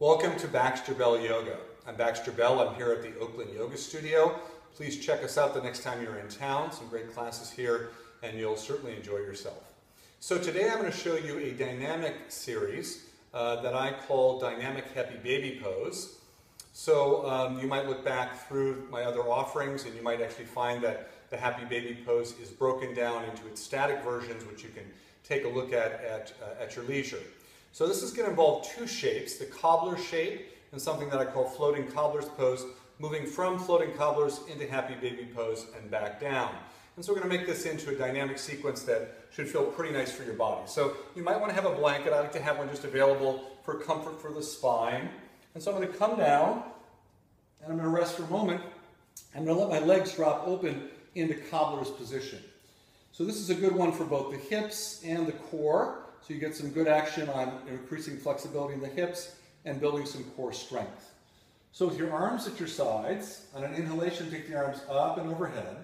Welcome to Baxter Bell Yoga. I'm Baxter Bell. I'm here at the Oakland Yoga Studio. Please check us out the next time you're in town. Some great classes here, and you'll certainly enjoy yourself. So today I'm going to show you a dynamic series that I call Dynamic Happy Baby Pose. So you might look back through my other offerings, and you might actually find that the Happy Baby Pose is broken down into its static versions, which you can take a look at your leisure. So this is going to involve two shapes, the cobbler shape and something that I call floating cobbler's pose, moving from floating cobblers into Happy Baby Pose and back down. And so we're going to make this into a dynamic sequence that should feel pretty nice for your body. So you might want to have a blanket. I like to have one just available for comfort for the spine. And so I'm going to come down and I'm going to rest for a moment. I'm going to let my legs drop open into cobbler's position. So this is a good one for both the hips and the core. So you get some good action on increasing flexibility in the hips and building some core strength. So with your arms at your sides, on an inhalation, take the arms up and overhead.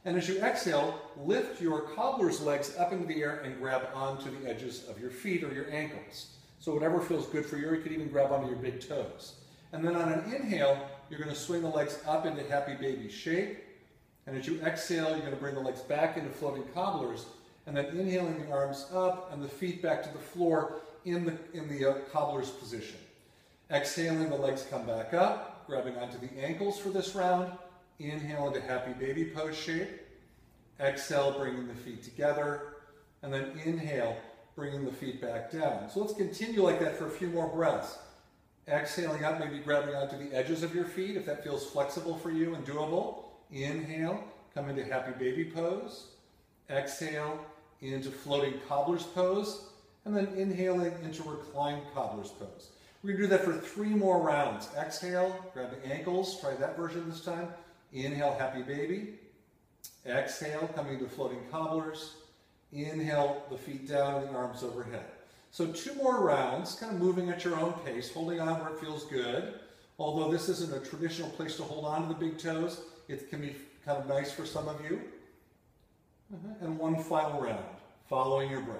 And as you exhale, lift your cobbler's legs up into the air and grab onto the edges of your feet or your ankles. So whatever feels good for you, you could even grab onto your big toes. And then on an inhale, you're going to swing the legs up into Happy Baby shape. And as you exhale, you're going to bring the legs back into floating cobblers. And then inhaling the arms up and the feet back to the floor in the cobbler's position. Exhaling, the legs come back up, grabbing onto the ankles for this round. Inhale into Happy Baby Pose shape. Exhale, bringing the feet together. And then inhale, bringing the feet back down. So let's continue like that for a few more breaths. Exhaling up, maybe grabbing onto the edges of your feet if that feels flexible for you and doable. Inhale, come into Happy Baby Pose. Exhale into floating cobbler's pose, and then inhaling into reclined cobbler's pose. We're going to do that for 3 more rounds. Exhale, grab the ankles, try that version this time. Inhale, Happy Baby. Exhale, coming to floating cobblers. Inhale, the feet down and the arms overhead. So 2 more rounds, kind of moving at your own pace, holding on where it feels good. Although this isn't a traditional place to hold on to the big toes, it can be kind of nice for some of you. And 1 final round, following your breath.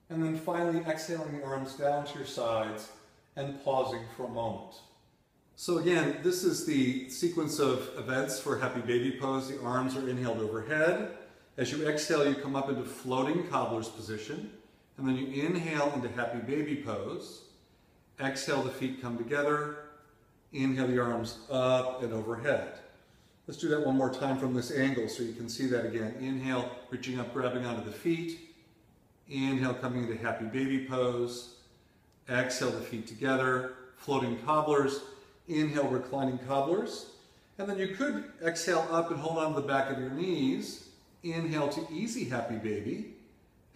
And then finally exhaling the arms down to your sides and pausing for a moment. So again, this is the sequence of events for Happy Baby Pose. The arms are inhaled overhead. As you exhale, you come up into floating cobbler's position. And then you inhale into Happy Baby Pose. Exhale, the feet come together. Inhale the arms up and overhead. Let's do that one more time from this angle so you can see that again. Inhale, reaching up, grabbing onto the feet. Inhale, coming into Happy Baby Pose. Exhale, the feet together, floating cobblers. Inhale, reclining cobblers. And then you could exhale up and hold on to the back of your knees. Inhale to easy Happy Baby.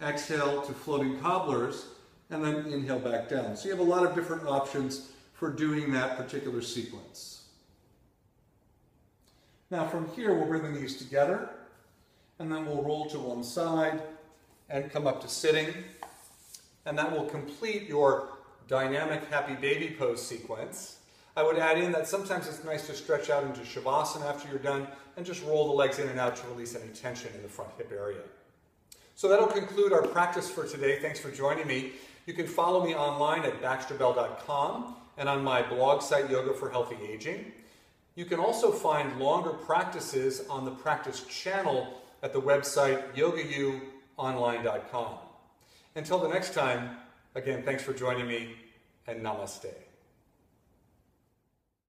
Exhale to floating cobblers. And then inhale back down. So you have a lot of different options for doing that particular sequence. Now from here, we'll bring the knees together, and then we'll roll to one side and come up to sitting. And that will complete your dynamic Happy Baby Pose sequence. I would add in that sometimes it's nice to stretch out into Shavasana after you're done and just roll the legs in and out to release any tension in the front hip area. So that'll conclude our practice for today. Thanks for joining me. You can follow me online at baxterbell.com and on my blog site, Yoga for Healthy Aging. You can also find longer practices on the practice channel at the website yogayouonline.com. Until the next time, again, thanks for joining me, and namaste.